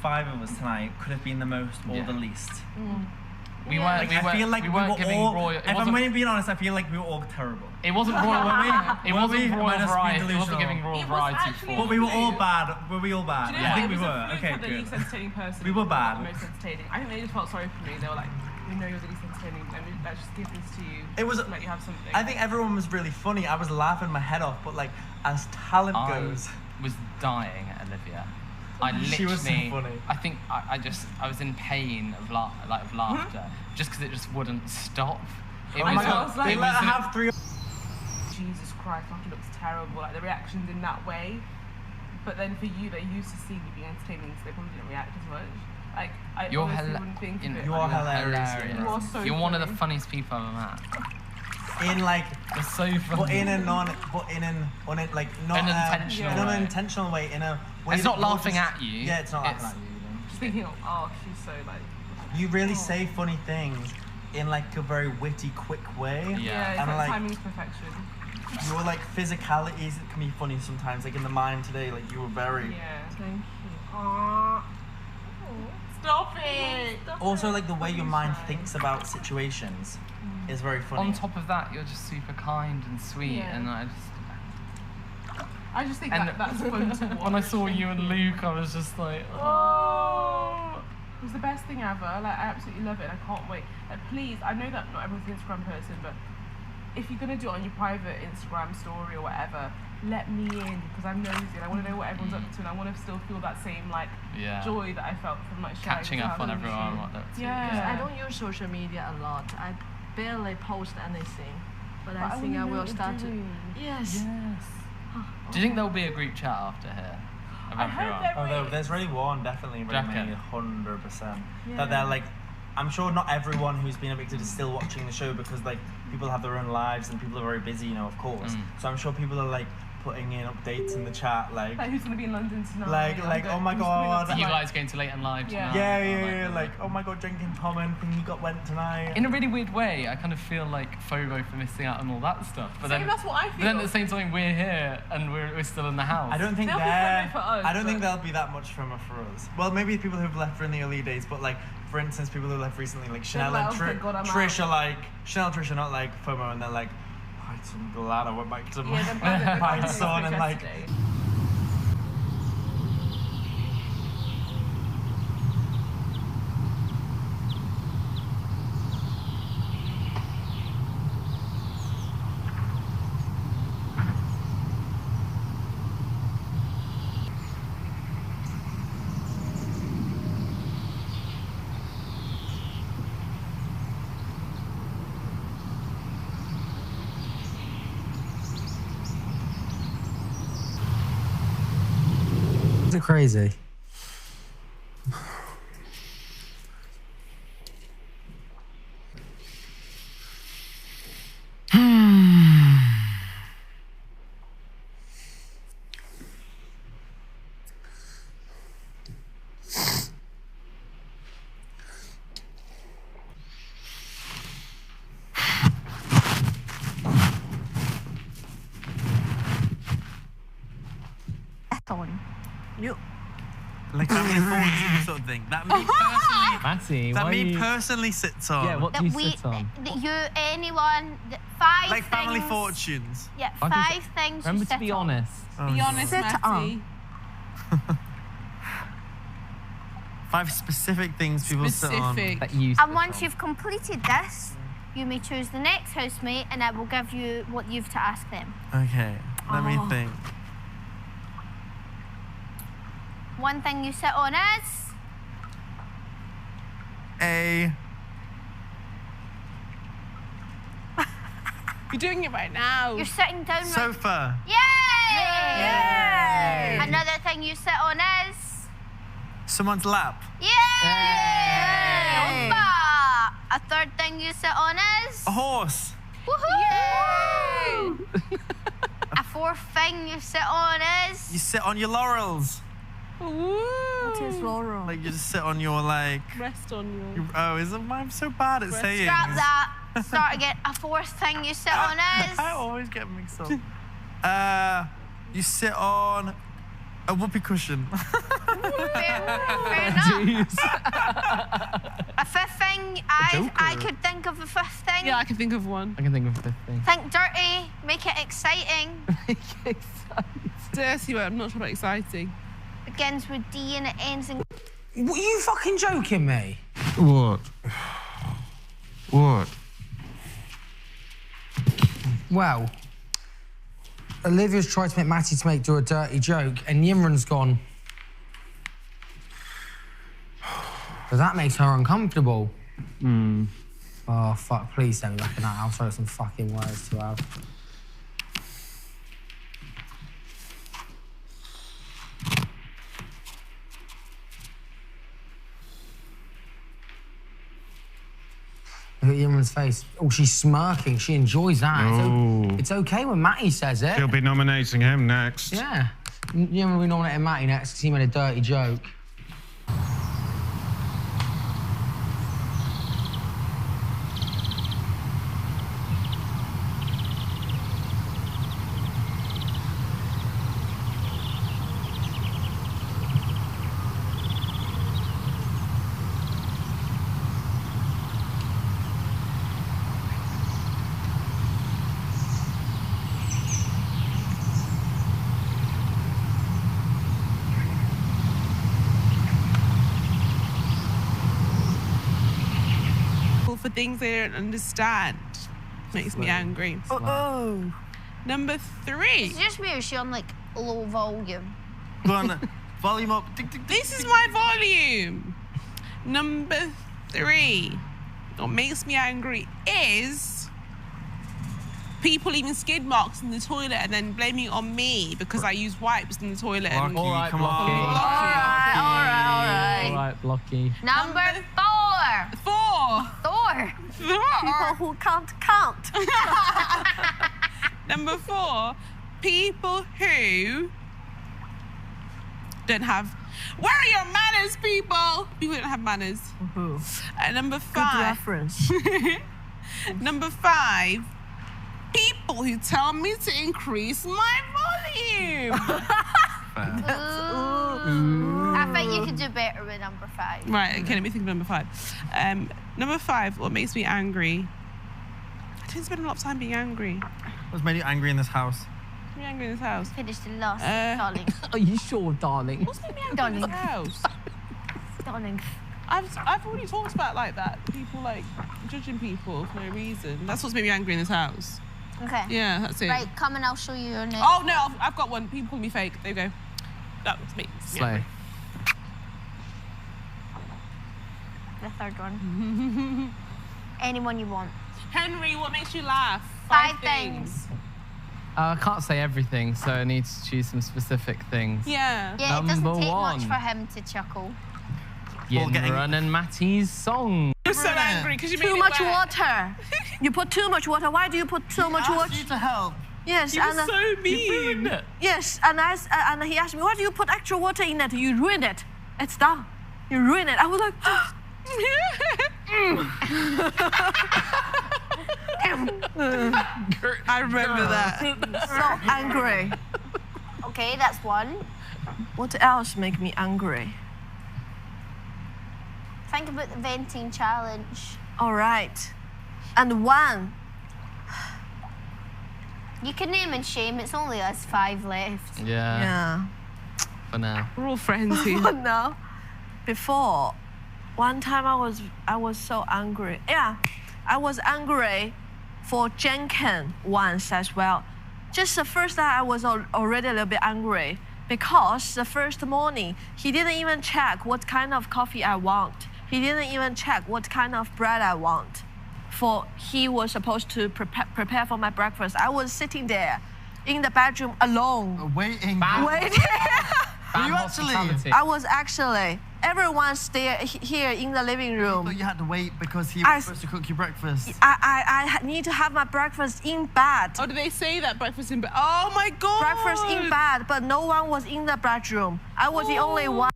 5 of us tonight could have been the most or the least. We weren't. I feel like we were all. If I'm being honest, I feel like we were all terrible. It wasn't royal. It wasn't royal variety. It wasn't giving royal variety. But we were all bad. Were we all bad? Do you know I think we what? were. Okay, the least good. entertaining person. We were bad. The most entertaining. I think they just felt sorry for me. They were like, "We know you're the least entertaining. Let's just give this to you. It was. Let you have something." I think everyone was really funny. I was laughing my head off, but like as talent goes, I was dying at Olivia. I literally. She was so funny. I think I was in pain of laughter, just because it just wouldn't stop. It was. They let her have 3. Jesus Christ, like it looks terrible. Like the reactions in that way. But then for you, they're used to seeing you being entertaining, so they probably didn't react as much. Like I honestly wouldn't think of it. You are hilarious. You are so You're one of the funniest people I've ever met. In like, you're so funny. But in an unintentional way. In a way it's not laughing at you. Yeah, it's not laughing at you. Just thinking, oh, she's so like. You really say funny things in like a very witty, quick way. Yeah, and like timing's perfection. Your like physicalities can be funny sometimes. Like in the mind today, like you were very. Yeah, thank you. Aww. Stop it! Also, like the way your mind thinks about situations is very funny. On top of that, you're just super kind and sweet, and I just think that's fun to watch. When I saw you and Luke, I was just like, oh. It was the best thing ever. Like, I absolutely love it. I can't wait. Like, please, I know that not everyone's an Instagram person, but if you're gonna do it on your private Instagram story or whatever, let me in, because I'm nosy and I want to know what everyone's up to, and I want to still feel that same like joy that I felt from like catching up on everyone. What that's I don't use social media a lot. I barely post anything, but I think I will start to. Yes. Do you think there'll be a group chat after here? I hope there's really one, definitely, really many, 100%. That they're like, I'm sure not everyone who's been evicted is still watching the show, because like people have their own lives and people are very busy, you know, of course. So I'm sure people are like putting in updates in the chat, like who's gonna be in London tonight? Like oh my god, are you guys going to Late and Live tonight? Yeah. Like oh my god, drinking common thing you went tonight. In a really weird way, I kind of feel like FOMO for missing out on all that stuff. But then that's what I feel. But then at the same time, we're here and we're still in the house. I don't think there'll be that much FOMO for us. Well, maybe people who've left in the early days, but like for instance, people who left recently, like Chanel and Trish are like Trish are not like FOMO, and they're like, I'm glad I went back to my son and like. Crazy. Like family fortune sort of thing. That me personally. Matty, that me personally sits on. Yeah, what do you sit on? Anyone, 5 like things. Family Fortunes. Yeah, 5 things. Remember to be honest. Be honest, Matty. 5 specific things people sit on. That you sit And once you've completed this, you may choose the next housemate, and I will give you what you've to ask them. Okay, let me think. One thing you sit on is? You're doing it right now. You're sitting down. Sofa. Yay! Yay! Another thing you sit on is? Someone's lap. Yay! A third thing you sit on is? A horse. Woohoo! A fourth thing you sit on is? You sit on your laurels. What is laurel? Like you just sit on your like. Rest on your. I'm so bad at saying. Scrap that. Start again. A fourth thing you sit on is? I always get mixed up. You sit on A whoopee cushion. Fair enough. A fifth thing, I could think of a fifth thing. Yeah, I can think of one. I can think of a fifth thing. Think dirty, make it exciting. Make it exciting. Dirty, but I'm not sure about exciting. Begins with D and it ends in... What, are you fucking joking me? What? What? Well, Olivia's tried to make Matty to do a dirty joke, and Yimran's gone. But that makes her uncomfortable. Oh, fuck, please don't be back in that house. I've got some fucking words to have. Look at Yimran's face. Oh, she's smirking. She enjoys that. It's okay when Matty says it. She'll be nominating him next. Yeah. Yimran will be nominating Matty next because he made a dirty joke. For things they don't understand makes me angry. Number 3. It's just me, or is she on, like, low volume? Go on, volume up. Tick, tick, tick. This is my volume. Number 3. What makes me angry is people leaving skid marks in the toilet and then blaming it on me because I use wipes in the toilet. Blocky, All right, come Blocky. on. All right. All right, Blocky. Number 4. 4. Thor. People who can't count. Number 4. People who don't have... Where are your manners, people? People don't have manners. Number 5. Good reference. Number 5. People who tell me to increase my volume. I think you could do better with number 5. Right, okay, let me think of number 5. Number 5, what makes me angry? I didn't spend a lot of time being angry. What's made you angry in this house? What's made me angry in this house? Finished the last, darling. Are you sure, darling? What's made me angry in this house? Darling. I've already talked about like that. People like judging people for no reason. That's what's made me angry in this house. Okay. Yeah, that's it. Right, come and I'll show you your next. Oh no, I've got one. People call me fake. There you go. That was me. Slay. The third one. Anyone you want. Henry, what makes you laugh? 5 things. I can't say everything, so I need to choose some specific things. Yeah. Yeah, it doesn't Number take much 1. for him to chuckle. Yimran and Matty's song. I'm so angry because you made Too it much wet. water. You put too much water. Why do you put so much water? You to help. Yes, You're so mean. yes, and he asked me, why do you put extra water in it? You ruined it. It's done. You ruined it. I was like, I remember that. so angry. Okay, that's 1. What else make me angry? Think about the venting challenge. All right. And 1. You can name and shame. It's only us 5 left. Yeah, Yeah. for now. We're all friends here. But no. Before, one time I was so angry. Yeah, I was angry for Jenkins once as well. Just the first time I was already a little bit angry because the first morning he didn't even check what kind of coffee I want. He didn't even check what kind of bread I want. For he was supposed to prepare for my breakfast. I was sitting there in the bedroom alone. Waiting. Waiting. Were you actually? I was actually. Everyone's there here in the living room. But you had to wait because he was supposed to cook you breakfast. I need to have my breakfast in bed. Oh, did they say that breakfast in bed? Oh my God. Breakfast in bed, but no one was in the bedroom. I was the only one.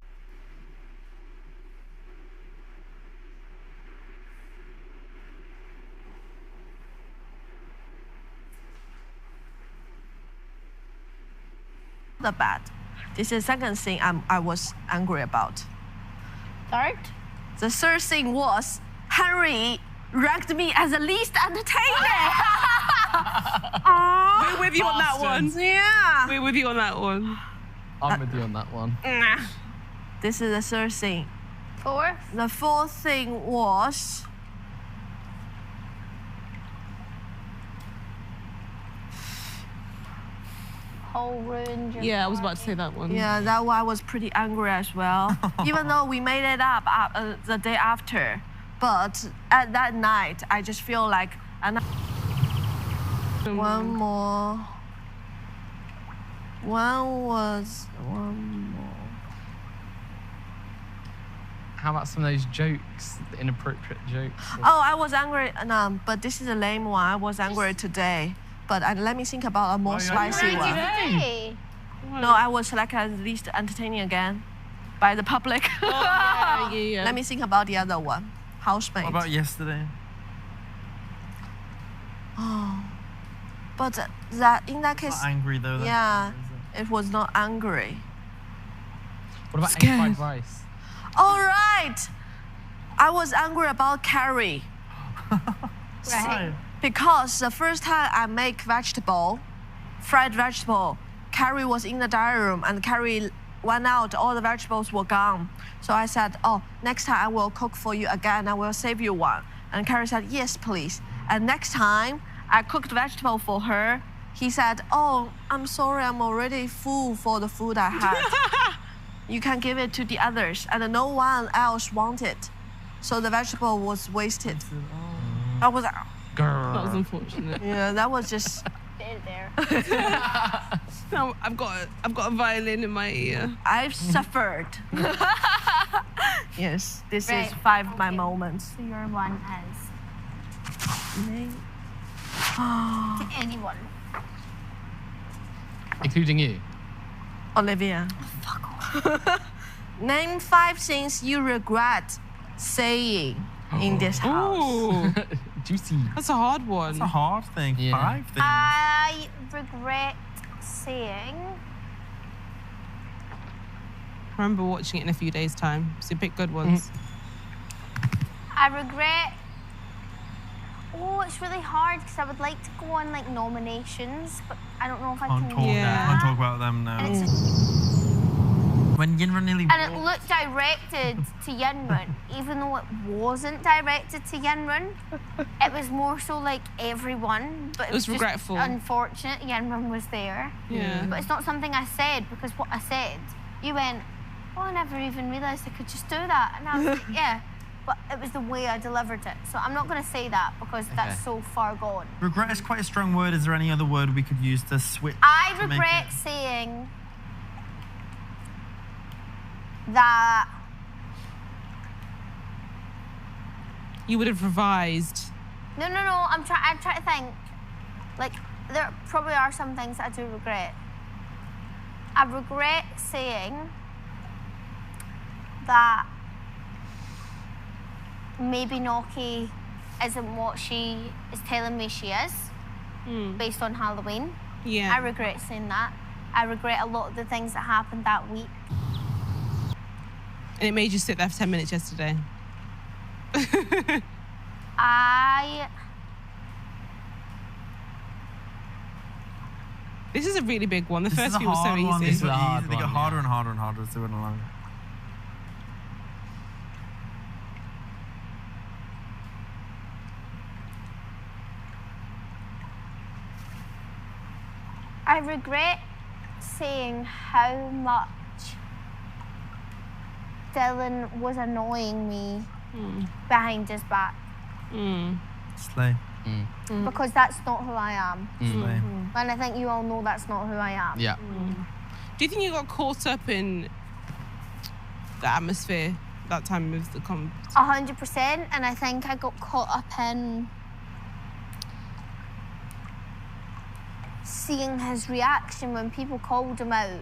The bed. This is the second thing I was angry about. Third? The third thing was Henry ranked me as the least entertaining. We're with you on that one. Yeah. We're with you on that one. I'm with you on that one. This is the third thing. Fourth? The fourth thing was Whole ruined your Yeah, I was about to party. say that one. yeah, that one I was pretty angry as well. Even though we made it up the day after, but at that night I just feel like one more. One more. How about some of those jokes, the inappropriate jokes? Oh, I was angry, but this is a lame one. I was angry today. But let me think about a more spicy one. Hey. No, I was like at least entertaining again by the public. Yeah. Let me think about the other one. Housemate. What about yesterday? Oh. But that in that case, Not angry though. That's yeah, is it? it was not angry. What about Scared. egg fried rice? All right. I was angry about Carrie. Right. Because the first time I make fried vegetable, Carrie was in the dining room and Carrie went out, all the vegetables were gone. So I said, oh, next time I will cook for you again, I will save you one. And Carrie said, yes, please. And next time I cooked vegetable for her, he said, oh, I'm sorry, I'm already full for the food I had. You can give it to the others. And no one else wanted. So the vegetable was wasted. I was like, Grrr. That was unfortunate. yeah, that was just. There. Now I've got a violin in my ear. I've suffered. Yes, this is Right, 5 of my okay. moments. So your one is to anyone. Including you. Olivia. Name 5 things you regret saying in this house. Ooh, Juicy. that's a hard one. It's a hard thing. Yeah. 5 things. I regret saying. I remember watching it in a few days' time. So pick good ones. I regret. Oh, it's really hard because I would like to go on like nominations, but I don't know if I Can't can talk, do Yeah. can't that. talk about them now. And, it's, When Yinra nearly and it looked directed to Yinrun, even though it wasn't directed to Yinrun. It was more so like everyone, but it was just regretful. unfortunate Yinrun was there. Yeah. But it's not something I said because what I said, you went, oh, I never even realised I could just do that. And I was like, yeah. But it was the way I delivered it. So I'm not going to say that because that's so far gone. Regret is quite a strong word. Is there any other word we could use to switch? I to make regret it- saying that You would have revised. no, I'm trying to think. Like there probably are some things that I do regret. I regret saying that maybe Noki isn't what she is telling me she is based on Halloween. Yeah. I regret saying that. I regret a lot of the things that happened that week. And it made you sit there for 10 minutes yesterday. This is a really big one. The This is first a few were so hard one. easy. These is are a hard easy. They get one, harder yeah. and harder and harder as they went along. I regret saying how much Dylan was annoying me behind his back Slay. because that's not who I am. Slay. And I think you all know that's not who I am. Yeah. Do you think you got caught up in the atmosphere that time of the 100%. And I think I got caught up in seeing his reaction when people called him out.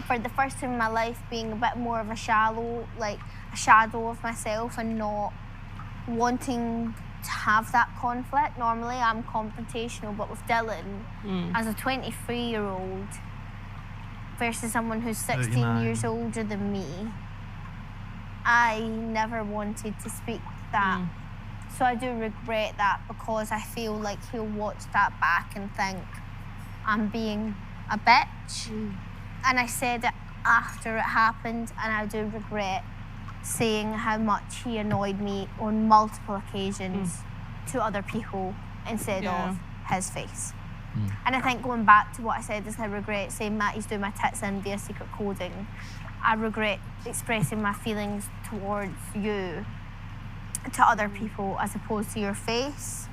For the first time in my life, being a bit more of a shadow of myself and not wanting to have that conflict. Normally I'm confrontational, but with Dylan, as a 23-year-old, versus someone who's 16 39. years older than me, I never wanted to speak that. So I do regret that because I feel like he'll watch that back and think I'm being a bitch. And I said it after it happened, and I do regret saying how much he annoyed me on multiple occasions to other people instead of his face. And I think going back to what I said is I regret saying Matty's doing my tits in via secret coding. I regret expressing my feelings towards you to other people as opposed to your face.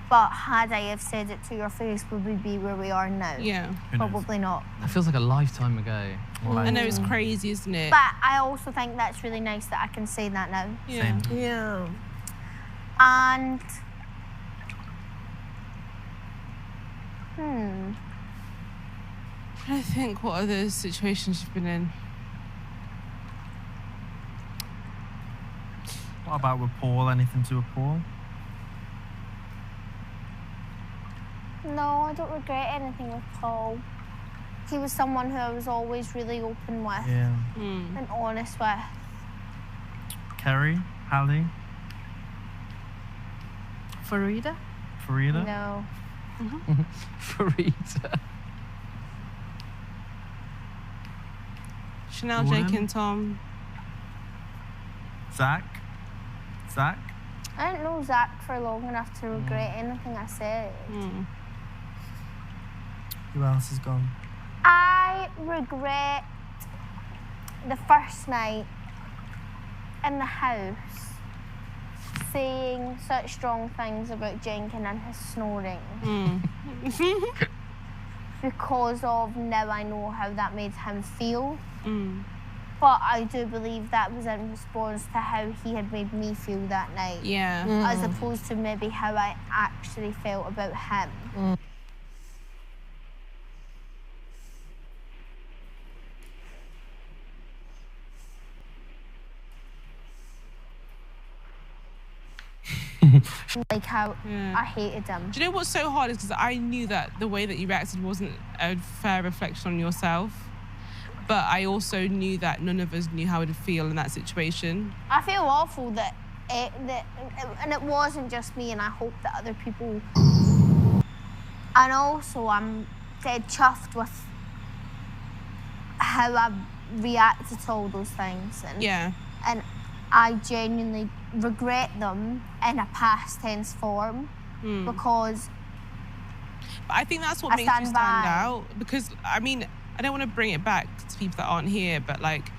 But had I have said it to your face, would we be where we are now? Yeah. Probably not. That feels like a lifetime ago. I know, it's crazy, isn't it? But I also think that's really nice that I can say that now. Yeah. Same. Yeah. And I think what other situations you've been in. What about with Paul? Anything to with Paul? no, I don't regret anything with Paul. He was someone who I was always really open with Yeah. and honest with. Kerry? Hallie? Farida? Farida? No. Farida. Chanel, Gordon? Jake, and Tom. Zach? Zach? I didn't know Zach for long enough to regret anything I said. Who else is gone? I regret the first night in the house saying such strong things about Jenkins and his snoring. Because of now I know how that made him feel. But I do believe that was in response to how he had made me feel that night. Yeah. As opposed to maybe how I actually felt about him. Like how I hated him. Do you know what's so hard is because I knew that the way that you reacted wasn't a fair reflection on yourself. But I also knew that none of us knew how it would feel in that situation. I feel awful that and it wasn't just me, and I hope that other people. And also, I'm dead chuffed with how I reacted to all those things. And, and I genuinely regret them in a past tense form because. But I think that's what makes you stand out. Because, I mean, I don't want to bring it back to people that aren't here, but like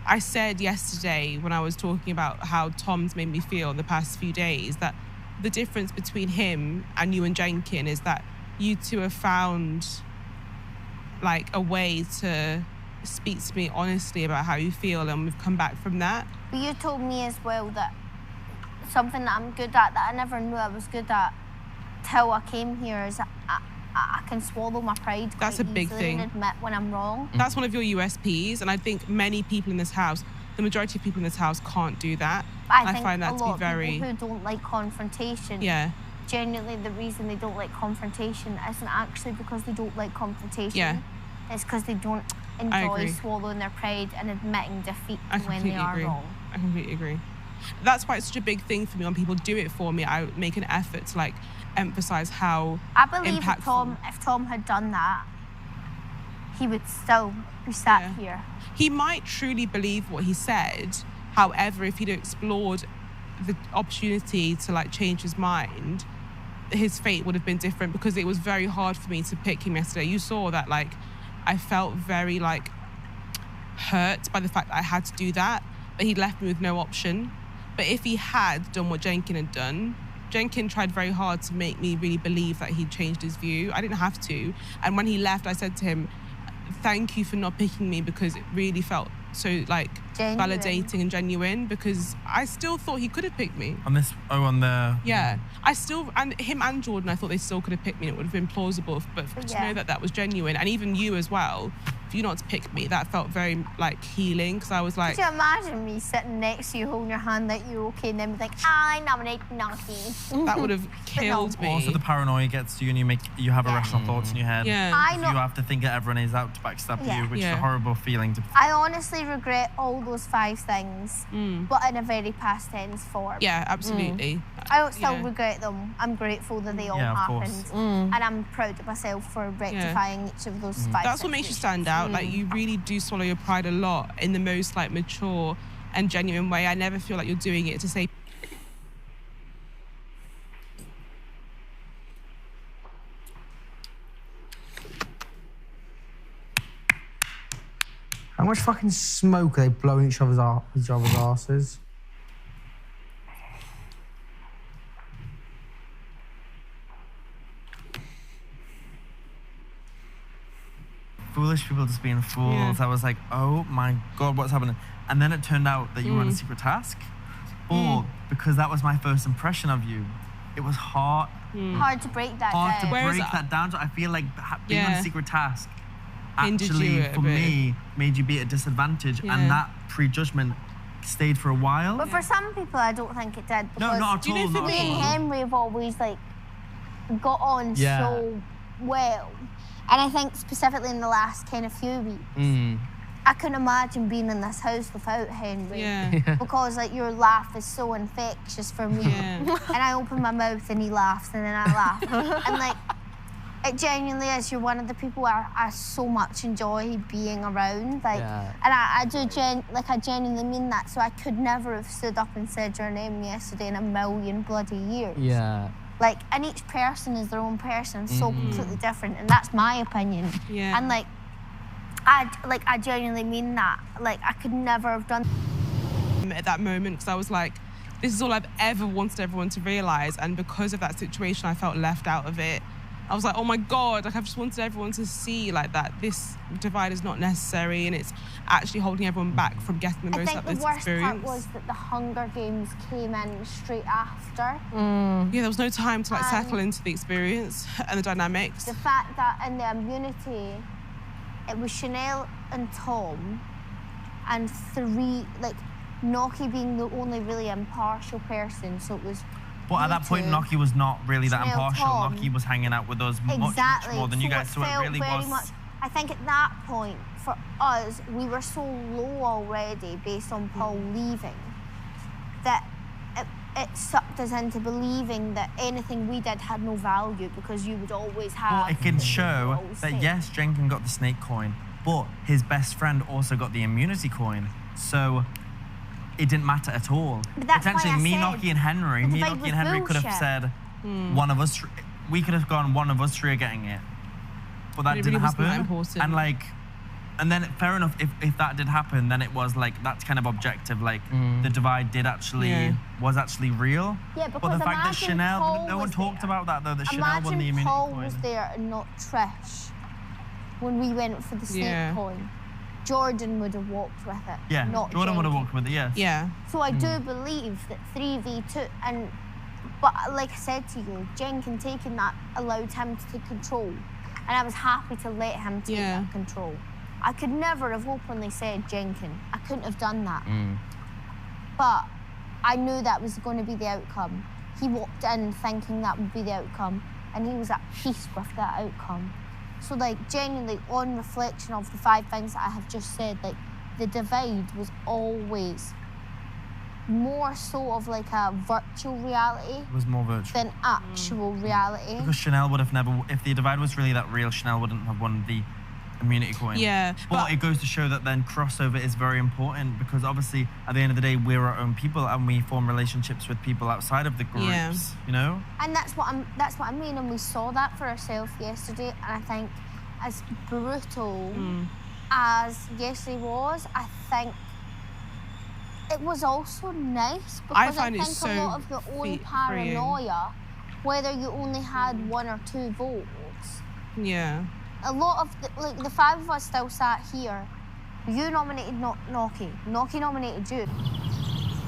I said yesterday when I was talking about how Tom's made me feel the past few days, that the difference between him and you and Jenkin is that you two have found like a way to speak to me honestly about how you feel, and we've come back from that. But you told me as well that something that I'm good at that I never knew I was good at till I came here is I can swallow my pride quite That's a big easily thing. and admit when I'm wrong. That's one of your USPs, and I think many people in this house, the majority of people in this house can't do that. I think find that a to lot be very... of people who don't like confrontation, genuinely the reason they don't like confrontation isn't actually because they don't like confrontation. It's because they don't enjoy swallowing their pride and admitting defeat when they are wrong. I completely agree. That's why it's such a big thing for me when people do it for me. I make an effort to like emphasize how I believe impactful. if Tom had done that, he would still be sat here. He might truly believe what he said. However, if he'd explored the opportunity to like change his mind, his fate would have been different, because it was very hard for me to pick him yesterday. You saw that like I felt very like hurt by the fact that I had to do that, but he left me with no option. But if he had done what Jenkin had done, Jenkin tried very hard to make me really believe that he'd changed his view. I didn't have to. And when he left, I said to him, thank you for not picking me, because it really felt so like validating and genuine, because I still thought he could have picked me. On this, on the... Yeah. I still, and him and Jordan, I thought they still could have picked me, and it would have been plausible, but to know that that was genuine, and even you as well, for you not to pick me, that felt very like healing, because I was like, could you imagine me sitting next to you holding your hand like you're okay and then be like, I nominate Noki? that would have killed me. Also, the paranoia gets to you and you have irrational thoughts in your head. Yeah. You have to think that everyone is out to backstab you, which is a horrible feeling to. I honestly regret all those 5 things, but in a very past tense form. Yeah, absolutely. I don't still regret them. I'm grateful that they all happened, and I'm proud of myself for rectifying each of those 5. That's what makes you stand out. Like, you really do swallow your pride a lot in the most like mature and genuine way. I never feel like you're doing it to say. How much fucking smoke are they blowing each other's asses? Foolish people just being fools. I was like, oh my God, what's happening? And then it turned out that you were on a secret task. Or because that was my first impression of you, it was hard. Hard to break that down. Hard to break that down. So I feel like being on a secret task actually, for me, made you be at a disadvantage. And that prejudgment stayed for a while. But for some people, I don't think it did. No, not at all. Me and Henry have always like got on so well. And I think specifically in the last kind of few weeks, I couldn't imagine being in this house without Henry. Because like your laugh is so infectious for me. And I open my mouth and he laughs and then I laugh. And like, it genuinely is, you're one of the people I so much enjoy being around. Like, and I genuinely mean that. So I could never have stood up and said your name yesterday in a million bloody years. Like, and each person is their own person, so completely different, and that's my opinion. And like, I genuinely mean that. Like, I could never have done at that moment, because I was like, this is all I've ever wanted everyone to realise, and because of that situation, I felt left out of it. I was like, oh my God, like I've just wanted everyone to see like that this divide is not necessary and it's actually holding everyone back from getting the most out of this experience. I think the worst part was that the Hunger Games came in straight after. Yeah, there was no time to like settle into the experience and the dynamics. The fact that in the immunity, it was Chanel and Tom and 3, like Noki being the only really impartial person, so it was. But at that point, Noki was not really that impartial. Noki was hanging out with us much more than you guys, so it really was. I think at that point, for us, we were so low already based on Paul leaving that it sucked us into believing that anything we did had no value because you would always have. Well, it can show that yes, Jenkin got the snake coin, but his best friend also got the immunity coin. So it didn't matter at all. Potentially, me, Noki, and Henry. Me, Noki, and Henry could have said one of us. We could have gone one of us 3 are getting it, but that didn't happen. And like, and then fair enough. If that did happen, then it was like that's kind of objective. Like the divide did actually was actually real. Yeah, because but the fact that Chanel, no one talked about that though. That Chanel won the immunity Paul coin. was there and not Trish when we went for the snake coin. Jordan would have walked with it. Yeah, not Jordan would have walked with it, yes. Yeah. So I do believe that 3v2, but like I said to you, Jenkin taking that allowed him to take control. And I was happy to let him take that control. I could never have openly said Jenkin. I couldn't have done that. But I knew that was going to be the outcome. He walked in thinking that would be the outcome, and he was at peace with that outcome. So, like, genuinely, on reflection of the 5 things that I have just said, like, the divide was always more so of, like, a virtual reality. It was more virtual. Than actual reality. Because Chanel would have never, if the divide was really that real, Chanel wouldn't have won the immunity coin. Yeah. But it goes to show that then crossover is very important because obviously at the end of the day we're our own people and we form relationships with people outside of the groups, you know? And that's what I mean, and we saw that for ourselves yesterday, and I think as brutal as yesterday was, I think it was also nice because I think a lot of your own paranoia, whether you only had 1 or 2 votes. Yeah. A lot of the 5 of us still sat here. You nominated Noki. Noki nominated you.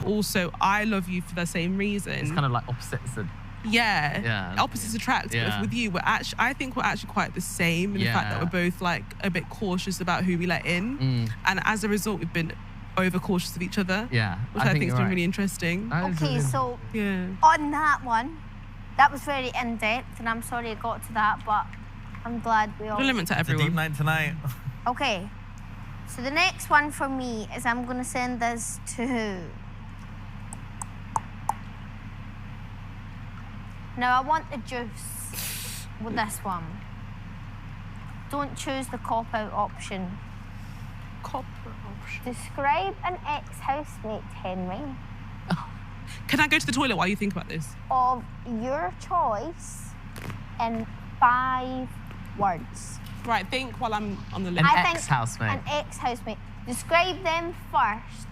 Also, I love you for the same reason. It's kind of like opposites Yeah. Opposites attract. Yeah. But with you, I think we're actually quite the same in the fact that we're both like a bit cautious about who we let in. And as a result, we've been overcautious of each other. Yeah. Which I think has been really interesting. Okay, so on that one, that was very in-depth, and I'm sorry it got to that, but I'm glad we all... Compliment to everyone. It's a deep night tonight. Okay, so the next one for me is I'm going to send this to... Now, I want the juice with this one. Don't choose the cop-out option. Cop-out option. Describe an ex-housemate, Henry, Can I go to the toilet while you think about this? of your choice in 5 words. Right, think while I'm on the list. I think ex-housemate. An ex-housemate. Describe them first,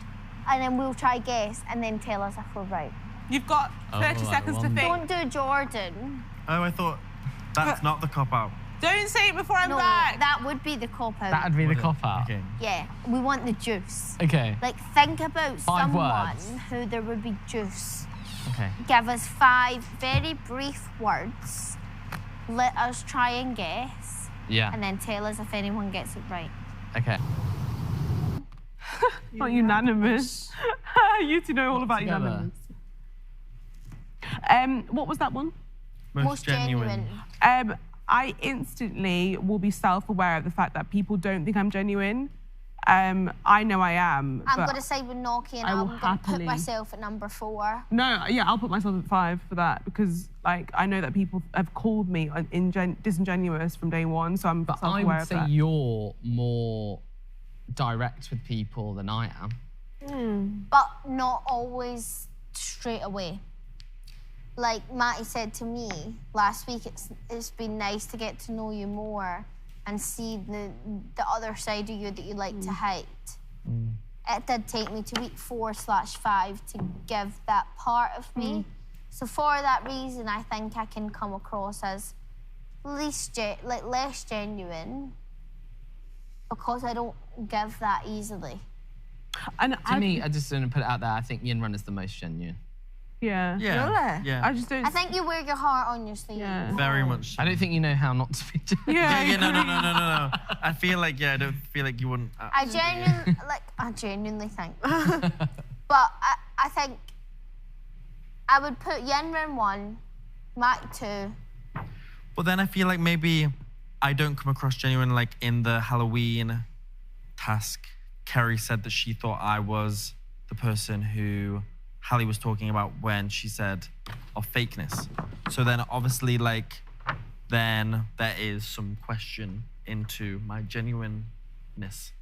and then we'll try guess, and then tell us if we're right. You've got 30 seconds to think. Don't do Jordan. Oh, I thought that's not the cop-out. Don't say it before I'm No, back. that would be the cop-out. That would be the cop-out. Okay. Yeah, we want the juice. Okay. Like, think about 5 someone words. who there would be juice. Okay. Give us 5 very brief words. Let us try and guess. Yeah. And then tell us if anyone gets it right. Okay. Not unanimous. You two know all about Together. unanimous. What was that one? Most genuine. I instantly will be self-aware of the fact that people don't think I'm genuine. I know I am. I'm but going to side with Noki, and I will I'm going to put happily- myself at number 4. No, yeah, I'll put myself at 5 for that because, like, I know that people have called me disingenuous from day one, so I'm But I self-aware would of say that. you're more direct with people than I am. But not always straight away. Like Matty said to me last week, it's been nice to get to know you more and see the other side of you that you like to hide. It did take me to week 4/5 to give that part of me. So for that reason, I think I can come across as less genuine because I don't give that easily. And To me, I just want to put it out there, I think Yin Run is the most genuine. Yeah. Yeah. Yeah. I just don't... I think you wear your heart on your sleeve. Yeah. Very much. I don't think you know how not to be genuine. Yeah. No. I feel like, I don't feel like you wouldn't. I genuinely think. But I think I would put Yenren 1, Mac 2. But then I feel like maybe I don't come across genuine, like in the Halloween task. Kerry said that she thought I was the person who Hallie was talking about when she said of fakeness. So then obviously, like, then there is some question into my genuineness.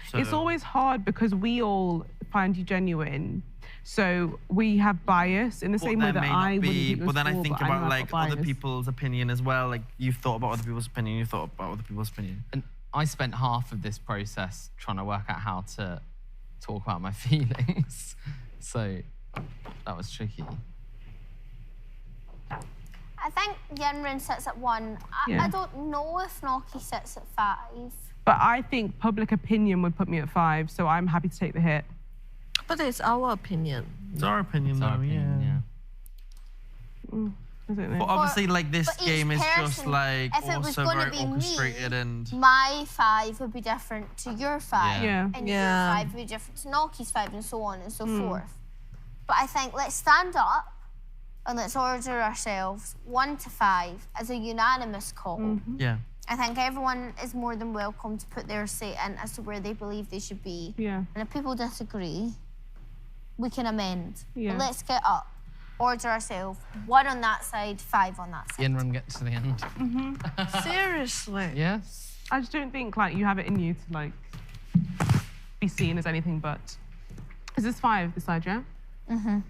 So It's always hard because we all find you genuine. So we have bias in the same way that I wouldn't keep But then I score, think but know about I've like got other bias. people's opinion as well. Like you've thought about other people's opinion, you've thought about other people's opinion. And I spent half of this process trying to work out how to talk about my feelings. So that was tricky. I think Yenren sits at 1. I don't know if Noki sits at 5. But I think public opinion would put me at 5, so I'm happy to take the hit. But it's our opinion. It's our opinion, though, yeah. I don't know. But obviously, like this but each game is just person, like if it was also gonna very be me, orchestrated and. My 5 would be different to your 5. Yeah. And your 5 would be different to Noki's 5, and so on and so forth. But I think let's stand up and let's order ourselves 1 to 5 as a unanimous call. Yeah. I think everyone is more than welcome to put their say in as to where they believe they should be. Yeah. And if people disagree, we can amend. Yeah. But let's get up, order ourselves 1 on that side, 5 on that side. Yin Run get to the end. Seriously. Yes. I just don't think like you have it in you to like be seen as anything but. Is this 5 this side, yeah? I don't know.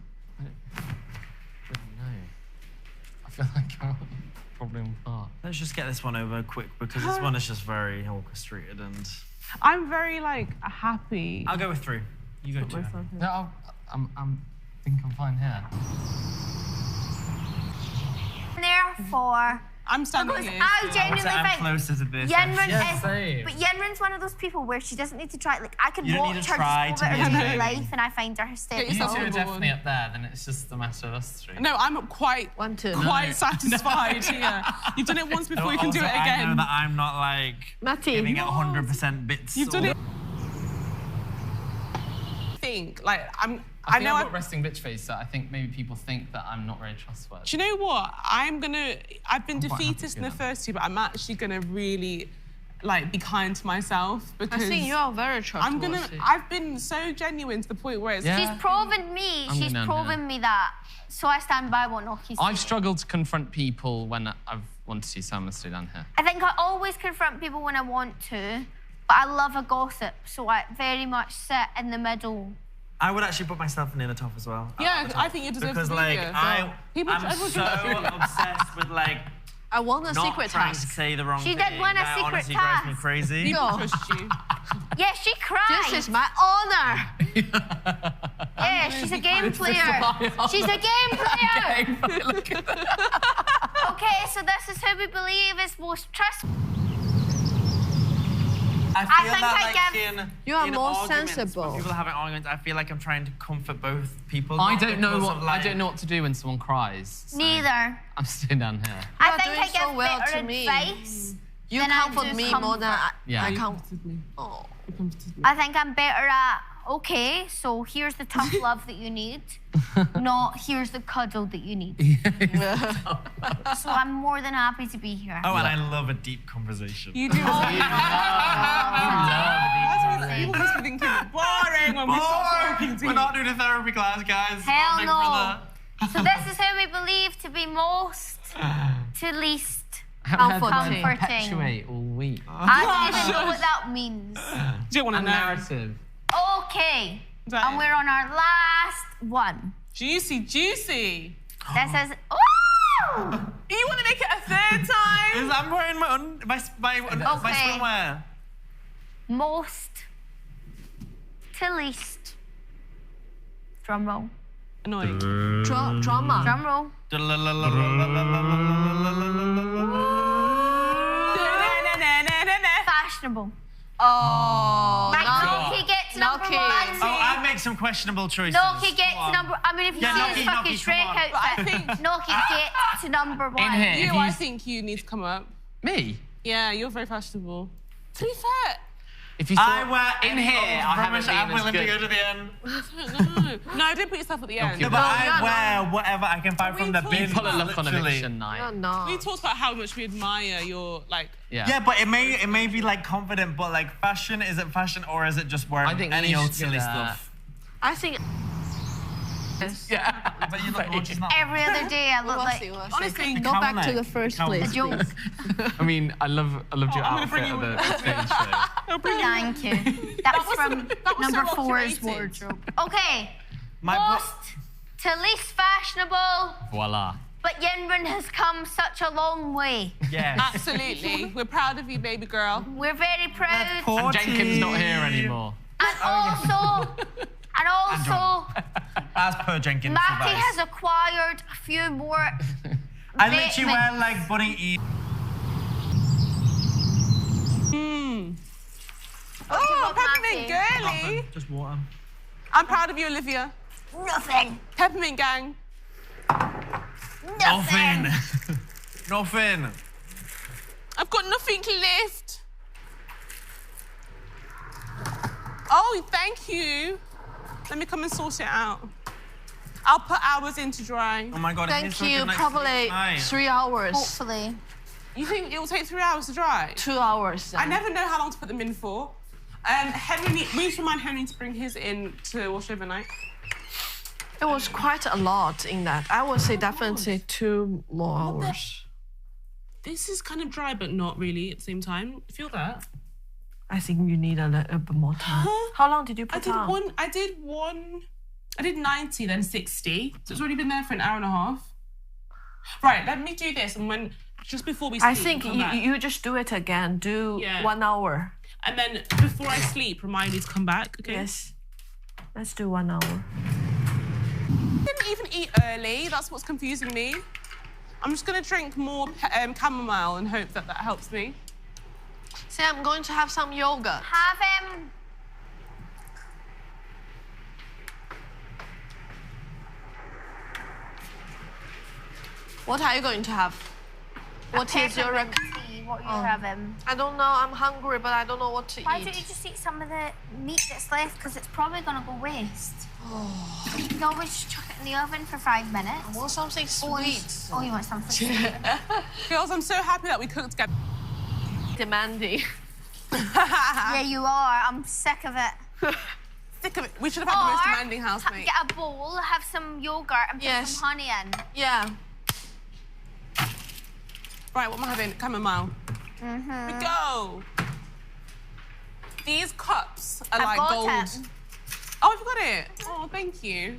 I feel like I'm probably on part. Let's just get this one over quick because this one is just very orchestrated and. I'm very like happy. I'll go with 3. You go 2. No, I think I'm fine here. Therefore, I'm standing because here. I genuinely I'm think closer to this. Yenren Yeah, is, same. but Yenren's one of those people where she doesn't need to try. Like I could You don't watch need to her try just to go about be her daily entertaining. life, and I find her hysterical. You two Number are one. definitely up there, then it's just a matter of us three. No, I'm quite satisfied here. You've done it once before, you can do it Also, I know again. that I'm not like giving it 100% bits. You've done all it. Like I think I've got resting bitch face, so I think maybe people think that I'm not very trustworthy. Do you know what? I've been quite happy defeatist in the with first two, but I'm actually gonna really like be kind to myself because I think you are very trustworthy. I've been so genuine to the point where it's Yeah. She's proven me. I'm She's gonna- proven me that. So I stand by what Noki's I've saying. struggled to confront people when I've wanted to see someone stay down here. I think I always confront people when I want to, but I love a gossip, so I very much sit in the middle. I would actually put myself near the top as well. yeah. I think you deserve Because to be like here. I'm Everyone so obsessed with like I won a not secret trying to task. say the wrong She thing. did win a That secret honestly drives me task. crazy. People No. trust you. Yeah, she cried. This is my honor. Yeah, she's a game player. She's a game player. Okay, so this is who we believe is most trustworthy. I feel think that I like give- You are in more arguments, sensible. When people are having arguments, I feel like I'm trying to comfort both people. I not don't know because what of, like, I don't know what to do when someone cries. so Neither. I'm staying down here. I You are think I doing give so well better to me. advice. You Then I comfort do me more than Yeah. I You comfort. comforted me. Oh. You comforted me. I think I'm better at, okay, so here's the tough love that you need, not here's the cuddle that you need. So I'm more than happy to be here. Oh, and I love a deep conversation. You do. Oh, You must be thinking boring when we start talking to you. We're not doing a therapy class, guys. Hell Big no. brother. So this is who we believe to be most to least I haven't heard the word comforting. perpetuate all week. I don't even know what that means. Do you want A to know? narrative. Okay, Right. and we're on our last one. Juicy, juicy. This is, oh! You want to make it a third time? I'm wearing my my swimwear. Most to least. Drum roll. Annoying. Drama. Drum roll. Fashionable. Oh, Like, no. Noki gets number Noki. one. Oh, I make some questionable choices. Noki gets Come on. number. I mean, if you Yeah, see his Noki, fucking Noki, come Shrek on. I outfit, think Noki gets to number one. In here. you, If I you- think you need to come up. Me? Yeah, you're very fashionable. To be fair, If you I saw wear in here, I haven't I'm been as willing to go good. to the end. no, don't put yourself at the end. No, No, but I wear whatever I can find from the We bin. Pull a look on literally. eviction night. No. We talked about how much we admire your like. Yeah. Yeah, but it may be like confident, but like fashion, is it fashion or is it just wearing I think any you old should silly get stuff? I think. Yeah. But you look gorgeous now. Every other day, I look like Honestly, Go back to the first Cowl place, neck. a please. joke. I mean, I loved your I'm gonna bring outfit you at the stage show. I'll bring you. Thank you. That's from that was number so 4's curated. wardrobe. Okay. My Most to least fashionable, Voila. but Yenren has come such a long way. Yes. Absolutely, we're proud of you, baby girl. We're very proud. And Jenkins not here anymore. And also, As per Jenkins. Matty advice. has acquired a few more. I literally wear like bunny ears. Oh, Matty? peppermint girly. Just water. I'm proud of you, Olivia. Nothing. Peppermint gang. Nothing. Nothing. I've got nothing left. Oh, thank you. Let me come and sort it out. I'll put hours in to dry. Oh my god. Thank it's so you. good next to Probably tonight. 3 hours. Hopefully. You think it will take 3 hours to dry? 2 hours. I never know how long to put them in for. Henry, we should remind Henry to bring his in to wash overnight. It was quite a lot in that. I would say definitely 2 more hours. This is kind of dry, but not really at the same time. Feel that? I think you need a little bit more time. Huh? How long did you I put did on? one. I did 90, then 60. So it's already been there for an hour and a half. Right, let me do this, and just before we sleep, I think we'll come back. you just do it again. Do Yeah. 1 hour. And then before I sleep, remind me to come back, okay? Yes. Let's do 1 hour. I didn't even eat early. That's what's confusing me. I'm just going to drink more chamomile and hope that that helps me. See, I'm going to have some yogurt. Have What are you going to have? What is your tea. What are you having? I don't know. I'm hungry, but I don't know what to Why eat. don't you just eat some of the meat that's left? Because it's probably going to go waste. You can always chuck it in the oven for 5 minutes. I want something sweet. Oh, you want something sweet? Girls, I'm so happy that we cooked together. Demanding. Yeah, you are. I'm sick of it. Sick of it. We should have had the most demanding housemate. Get a bowl, have some yogurt, and put some honey in. Yeah. Right, what am I having? Chamomile. We go. These cups are like gold. It. Oh, I've got it. Oh, thank you.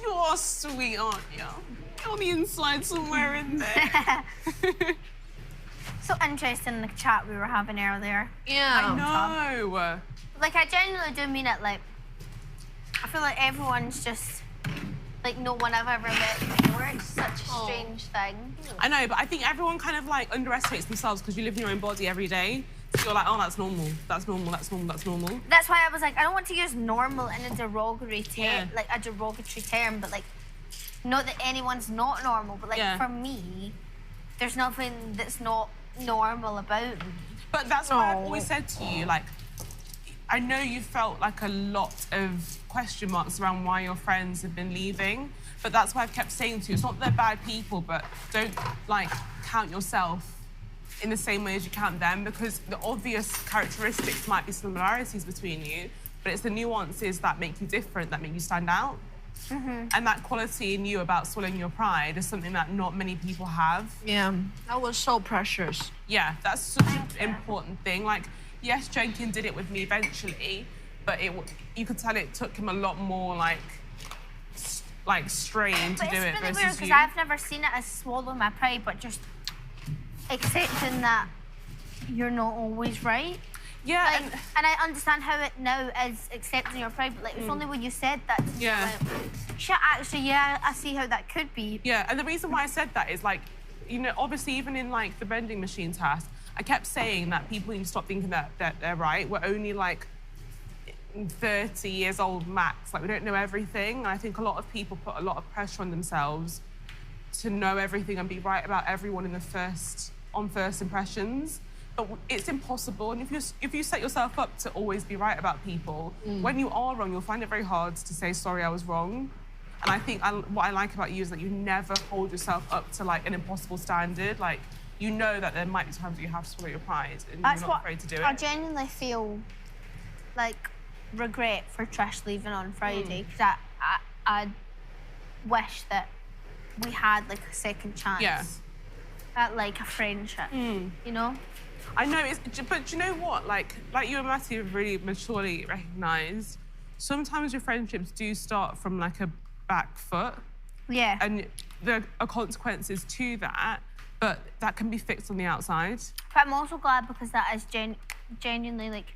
You are sweet, aren't you? You're on the inside somewhere in there. So interesting in the chat we were having earlier. Yeah. I know. Like, I genuinely do mean it. Like, I feel like everyone's just like no one I've ever met before. It's such a strange thing. I know, but I think everyone kind of like underestimates themselves because you live in your own body every day. So you're like, oh, that's normal. That's normal. That's normal. That's normal. That's why I was like, I don't want to use normal in a derogatory term, like a derogatory term, but like, not that anyone's not normal, but like for me, there's nothing that's not normal about me. But that's why I've always said to you, like, I know you felt like a lot of question marks around why your friends have been leaving, but that's why I've kept saying to you, it's not that they're bad people, but don't, like, count yourself in the same way as you count them, because the obvious characteristics might be similarities between you, but it's the nuances that make you different, that make you stand out. And that quality in you about swallowing your pride is something that not many people have. Yeah, that was so precious. Yeah, that's such an important thing. Like, yes, Jenkins did it with me eventually, but you could tell it took him a lot more, like strain to do it. It's really weird because I've never seen it as swallowing my pride, but just accepting that you're not always right. Yeah, like, and I understand how it now is accepting your pride, but like it's only when you said that. Yeah. Shit, actually, yeah, I see how that could be. Yeah, and the reason why I said that is like, you know, obviously even in like the vending machine task, I kept saying that people need to stop thinking that they're right. We're only like 30 years old max. Like, we don't know everything. And I think a lot of people put a lot of pressure on themselves to know everything and be right about everyone on first impressions. But it's impossible. And if you set yourself up to always be right about people, when you are wrong, you'll find it very hard to say, sorry, I was wrong. And I think what I like about you is that you never hold yourself up to like an impossible standard. Like, you know that there might be times that you have to swallow your pride and you're not afraid to do it. I genuinely feel like regret for Trish leaving on Friday because I wish that we had like a second chance at like a friendship, you know? I know, but do you know what? Like you and Matty have really maturely recognised, sometimes your friendships do start from like a back foot. Yeah. And there are consequences to that, but that can be fixed on the outside. But I'm also glad because that is genuinely like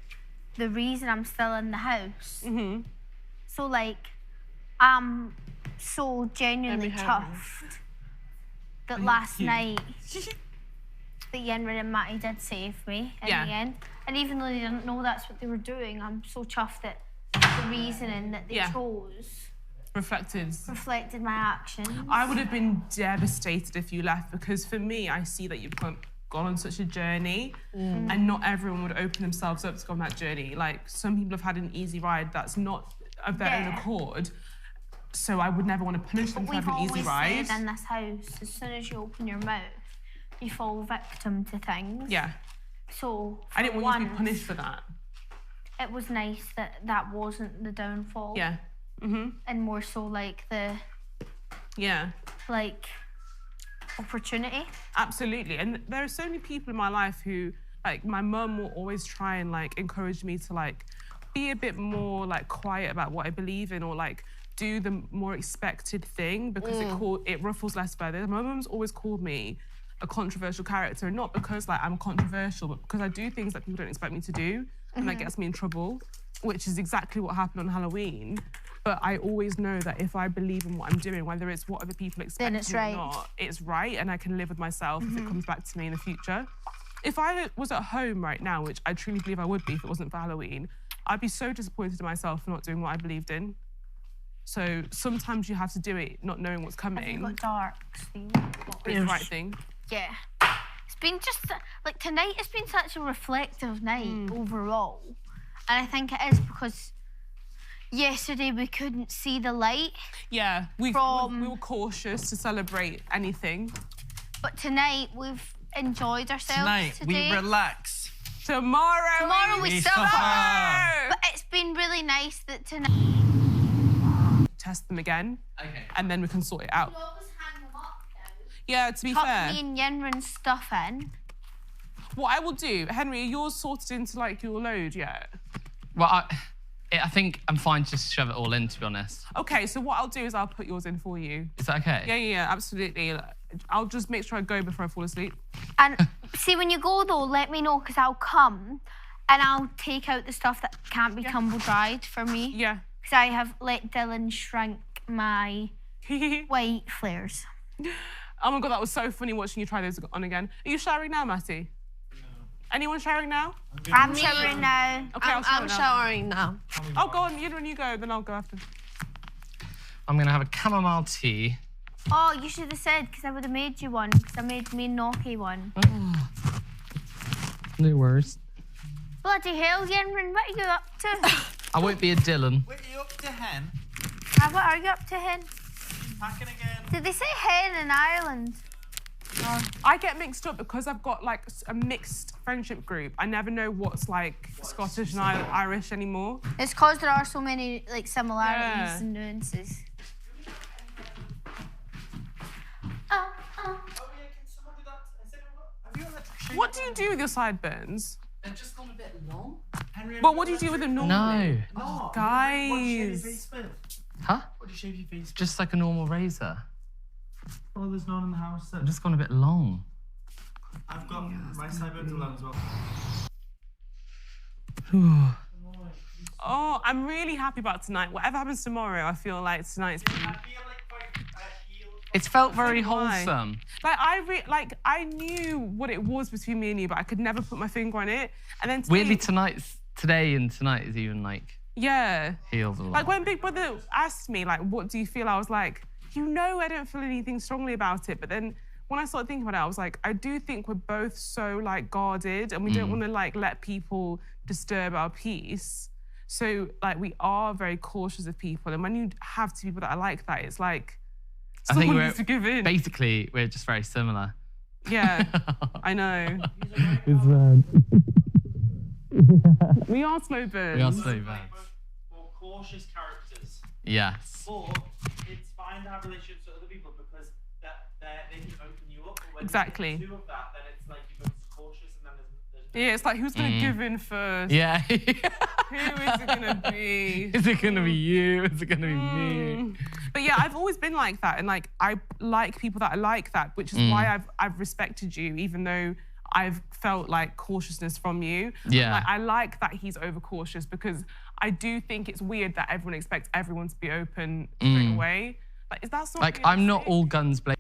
the reason I'm still in the house. So like, I'm so genuinely chuffed that last night that Yenra and Matty did save me in the end. And even though they didn't know that's what they were doing, I'm so chuffed that the reasoning that they chose reflected my actions. I would have been devastated if you left because for me, I see that you've gone on such a journey and not everyone would open themselves up to go on that journey. Like, some people have had an easy ride that's not of their own accord. So I would never want to punish them for having an easy ride. We've always said in this house, as soon as you open your mouth, you fall victim to things. Yeah. So I didn't want you to be punished for that. It was nice that that wasn't the downfall. Yeah. And more so like the like opportunity. Absolutely. And there are so many people in my life who, like, my mum will always try and like encourage me to like be a bit more like quiet about what I believe in or like do the more expected thing because it ruffles less feathers. My mum's always called me a controversial character, and not because like I'm controversial, but because I do things that people don't expect me to do, and that gets me in trouble, which is exactly what happened on Halloween. But I always know that if I believe in what I'm doing, whether it's what other people expect it's right. or not, it's right, and I can live with myself if it comes back to me in the future. If I was at home right now, which I truly believe I would be if it wasn't for Halloween, I'd be so disappointed in myself for not doing what I believed in. So sometimes you have to do it not knowing what's coming. Have you got dark, Steve? It's the right thing. Yeah. It's been just, like, tonight has been such a reflective night overall. And I think it is because yesterday we couldn't see the light. Yeah, we were cautious to celebrate anything. But tonight we've enjoyed ourselves. Tonight today. we relax. Tomorrow we suffer. But it's been really nice that tonight. Test them again, Okay. and then we can sort it out. You always hang them up, though. Yeah, to be Tuck fair. me and Yenren's stuff in. What I will do, Henry, are yours sorted into like your load yet? Well, I think I'm fine to just shove it all in, to be honest. Okay, so what I'll do is I'll put yours in for you. Is that okay? Yeah, absolutely. I'll just make sure I go before I fall asleep. And see, when you go though, let me know because I'll come and I'll take out the stuff that can't be tumble dried for me. Yeah. Because I have let Dylan shrink my white flares. Oh my God, that was so funny watching you try those on again. Are you showering now, Matty? No. Anyone showering now? I'm showering now. Okay, I'm showering now. Oh, go on, when you go, then I'll go after. I'm going to have a chamomile tea. Oh, you should have said, because I would have made you one, because I made me Noki one. No worries. Bloody hell, Yenren, what are you up to? I won't be a Dylan. Wait, are you up to hen? What are you up to, hen? Packing again. Did they say hen in Ireland? I get mixed up because I've got like a mixed friendship group. I never know what's like Scottish and Irish anymore. It's because there are so many like similarities and nuances. Oh yeah, can someone do that? Have you electric? What do you do with your sideburns? They've just gone a bit long. Henry, But what do you do with them normally? No. Oh, guys. What do you shave your face with? Huh? What do you shave your face with? Just like a normal razor. Oh, there's none in the house. They've just gone a bit long. I've got my sideburns alone as well. Oh, I'm really happy about tonight. Whatever happens tomorrow, I feel like tonight's been... I feel like quite healed. It's felt very Why? wholesome. Like I knew what it was between me and you, but I could never put my finger on it. And then today, Weirdly, today and tonight is even like healed a lot. Like when Big Brother asked me, like, what do you feel? I was like, you know, I don't feel anything strongly about it. But then when I started thinking about it, I was like, I do think we're both so like guarded and we don't want to like let people disturb our peace. So like we are very cautious of people. And when you have two people that are like that, it's like, I think needs to give in. Basically, we're just very similar. Yeah, I know. It's bad. We are slow birds. We are slow birds. More cautious characters. Yes. But it's fine to have relationships with other people because they can open you up. But when Exactly. you get two of that, then it's like you're both cautious and then there's Yeah, it's like, who's going to give in first? Yeah. Who is it going to be? Is it going to be you? Is it going to be me? But yeah, I've always been like that. And like, I like people that are like that, which is why I've respected you, even though I've felt like cautiousness from you. Yeah. Like, I like that he's overcautious because I do think it's weird that everyone expects everyone to be open straight away. Like, is that not Like, I'm not realistic? all guns blazing.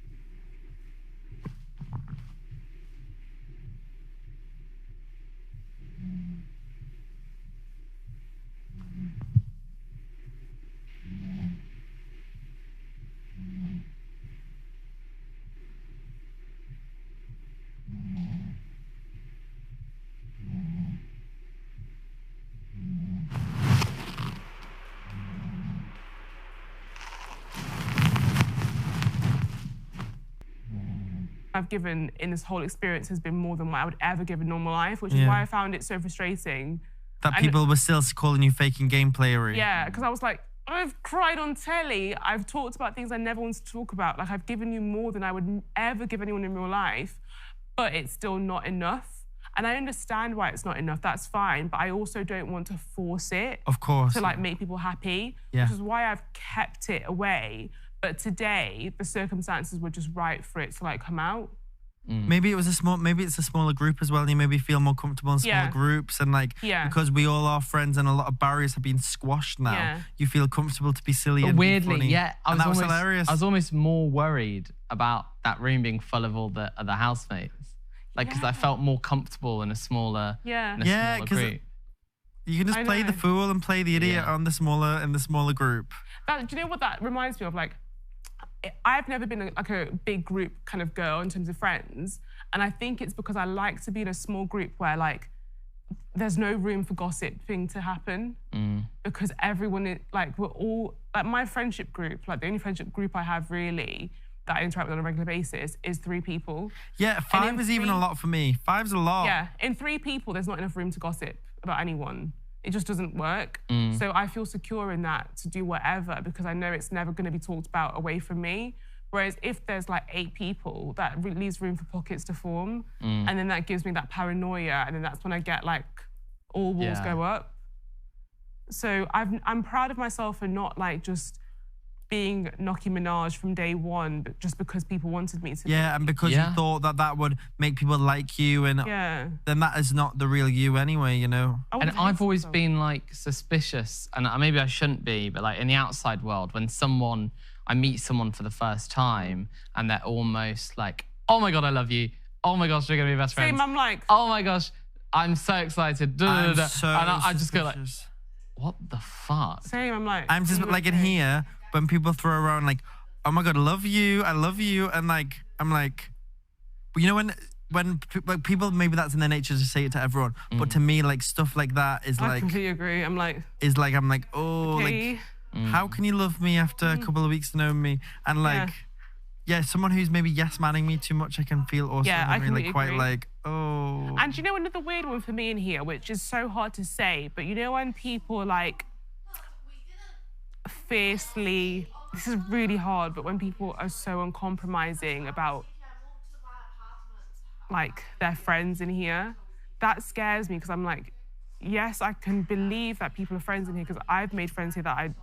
I've given in this whole experience has been more than what I would ever give in normal life, which is why I found it so frustrating. That people were still calling you faking gameplayery. Yeah, because I was like, I've cried on telly. I've talked about things I never wanted to talk about. Like, I've given you more than I would ever give anyone in real life, but it's still not enough. And I understand why it's not enough. That's fine. But I also don't want to force it. Of course. To, like, make people happy. Yeah. Which is why I've kept it away. But today, the circumstances were just right for it to, like, come out. maybe it's a smaller group as well. You maybe feel more comfortable in smaller groups, and like because we all are friends and a lot of barriers have been squashed now. You feel comfortable to be silly and weirdly, funny. that was hilarious. I was almost more worried about that room being full of all the other housemates, like because I felt more comfortable in a smaller group. You can just play the fool and play the idiot in the smaller group. Do you know what that reminds me of? Like, I've never been like a big group kind of girl in terms of friends, and I think it's because I like to be in a small group where like there's no room for gossiping to happen because everyone is like we're all like my friendship group. Like the only friendship group I have really that I interact with on a regular basis is 3 people. Yeah, 5 is even a lot for me. 5's a lot. Yeah, in 3 people, there's not enough room to gossip about anyone. It just doesn't work. So I feel secure in that to do whatever because I know it's never going to be talked about away from me. Whereas if there's like 8 people, that leaves room for pockets to form. And then that gives me that paranoia. And then that's when I get like all walls go up. So I'm proud of myself for not like just being Nicki Minaj from day one, but just because people wanted me to be. And because you thought that would make people like you, and then that is not the real you anyway, you know? And I've always been like suspicious, and maybe I shouldn't be, but like in the outside world, when I meet someone for the first time and they're almost like, oh my God, I love you. Oh my gosh, we're gonna be best friends. Same, I'm like, oh my gosh, I'm so excited. I'm so and I just go like, what the fuck? Same, I'm like. I'm just like in here, when people throw around like, oh my God, I love you, and like, I'm like, you know when like people, maybe that's in their nature to say it to everyone, but to me, like stuff like that is like. I completely agree. I'm like. I'm like, oh, like, how can you love me after a couple of weeks to know me? And like, someone who's maybe yes-manning me too much, I can feel also like quite like, oh. And you know another weird one for me in here, which is so hard to say, but you know when people like fiercely, this is really hard, but when people are so uncompromising about like their friends in here, that scares me because I'm like, yes, I can believe that people are friends in here because I've made friends here that I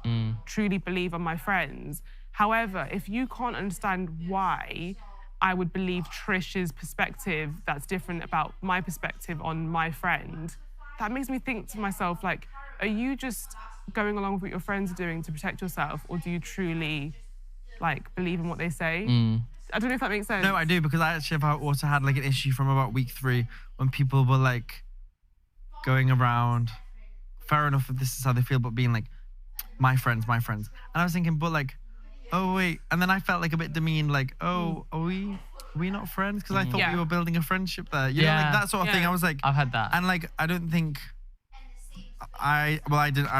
truly believe are my friends. However, if you can't understand why I would believe Trish's perspective that's different about my perspective on my friend, that makes me think to myself, like, are you just going along with what your friends are doing to protect yourself, or do you truly, like, believe in what they say? I don't know if that makes sense. No, I do, because I actually have also had, like, an issue from about week 3 when people were, like, going around, fair enough if this is how they feel, but being like, my friends. And I was thinking, but, like, oh, wait. And then I felt, like, a bit demeaned, like, oh, are we not friends? Because I thought we were building a friendship there. You know, like, that sort of thing. I was like... I've had that. And, like, I don't think... I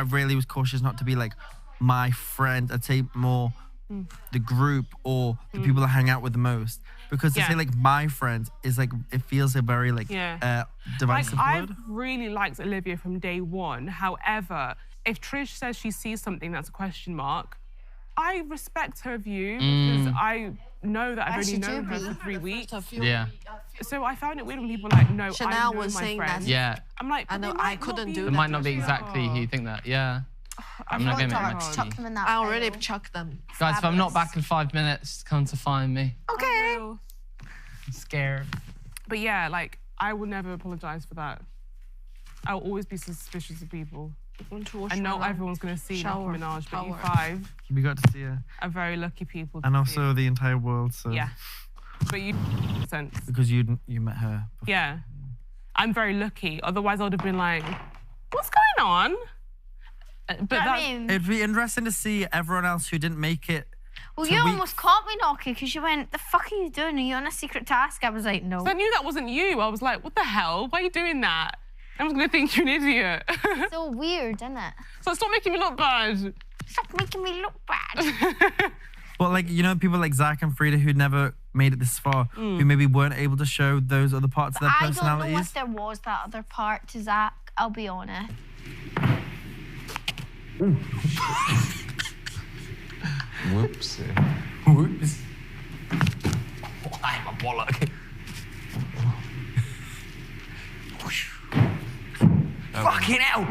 really was cautious not to be like my friend. I'd say more the group or the people I hang out with the most, because to say like my friend is like, it feels a very like divisive word. I've really liked Olivia from day one. However, if Trish says she sees something that's a question mark, I respect her view because I know that I've only known her for 3 weeks. So I found it weird when people were like, no, Chanel I know was my saying friend. that. I'm like, I know I couldn't do that. It might not be exactly who you think that. I'm not going to chuck them in that I already chucked them. Guys, if I'm not back in 5 minutes, come to find me. Okay. I'm scared. But yeah, like, I will never apologise for that. I'll always be suspicious of people. And not everyone's going to see Nicki Minaj, but you 5 we got to see her. Are very lucky people. And also the entire world, so... Yeah. But you sense. Because you met her before. Yeah. I'm very lucky. Otherwise, I would have been like, what's going on? But it'd be interesting to see everyone else who didn't make it. Well, you almost caught me, Noki, because you went, the fuck are you doing? Are you on a secret task? I was like, no. So I knew that wasn't you. I was like, what the hell? Why are you doing that? Everyone's going to think you're an idiot. So weird, isn't it? So stop making me look bad. Stop making me look bad. Well, like, you know, people like Zach and Frida who never made it this far, who maybe weren't able to show those other parts of their personalities. I don't know if there was that other part to Zach, I'll be honest. Whoops. Whoops. Oh, I'm a bollock. Fucking hell!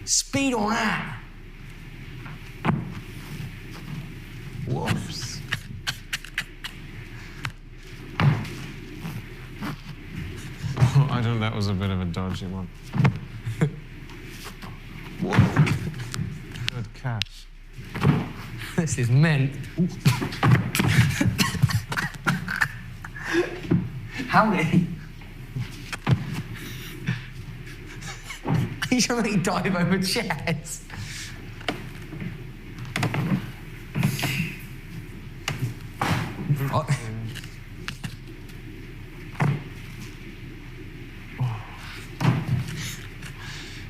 Speed on that! Whoops. that was a bit of a dodgy one. Good catch. This is meant. How many? Are you trying to make dive over chairs? Oh,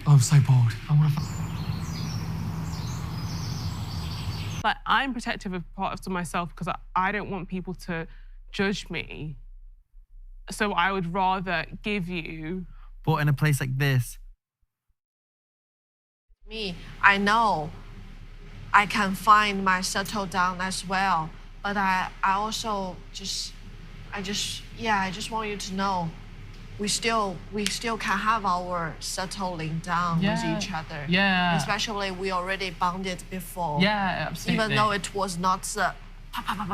I'm so bored. I want to. Like, I'm protective of parts of myself because I don't want people to judge me. So I would rather give you. But in a place like this. Me, I know I can find my settle down as well. But I also I just want you to know we still can have our settling down with each other. Yeah. Especially we already bonded before. Yeah, absolutely. Even though it was not the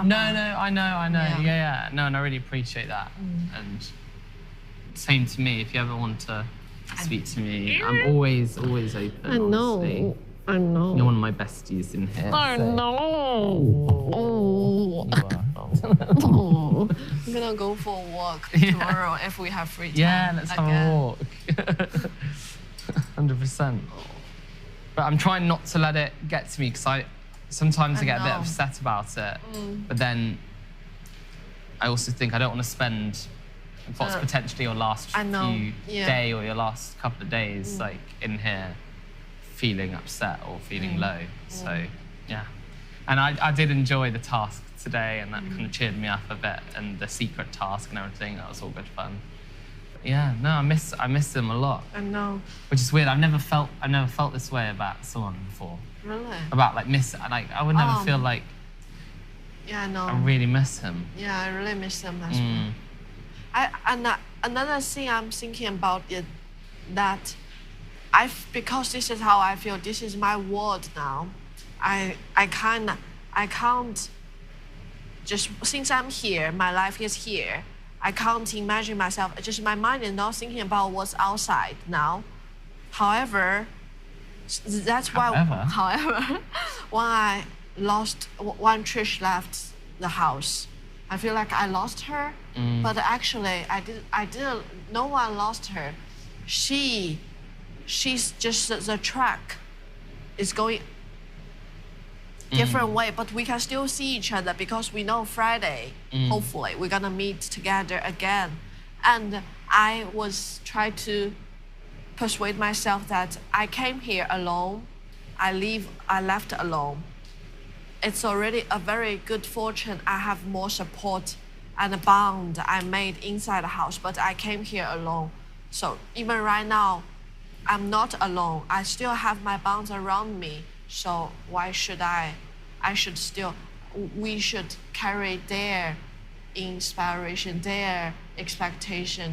No, I know. Yeah. No, and I really appreciate that. And same to me, if you ever want to speak to me, I'm always open, I know. honestly. I know. You're one of my besties in here. I so. know. Oh. I'm gonna go for a walk tomorrow if we have free time. Yeah, let's have a walk. 100%. But I'm trying not to let it get to me because sometimes I get a bit upset about it. But then I also think I don't want to spend what's potentially your last few day or your last couple of days like in here feeling upset or feeling low. So yeah. And I did enjoy the task today, and that kind of cheered me up a bit, and the secret task and everything, that was all good fun. But yeah, no, I miss them a lot. I know. Which is weird. I've never felt this way about someone before. Really? About like I would never feel like yeah, I know. I really miss him. Yeah, I really miss them as well. Another thing I'm thinking about is that because this is how I feel, this is my world now. I can't just, since I'm here, my life is here, I can't imagine myself, just my mind is not thinking about what's outside now. However, that's why, when Trish left the house, I feel like I lost her, but actually I didn't, no one lost her. She's just, the track is going different way, but we can still see each other because we know Friday, hopefully, we're gonna meet together again. And I was trying to persuade myself that I came here alone, I left alone. It's already a very good fortune. I have more support and a bond I made inside the house, but I came here alone. So even right now, I'm not alone. I still have my bonds around me. So why should we should carry their inspiration, their expectation,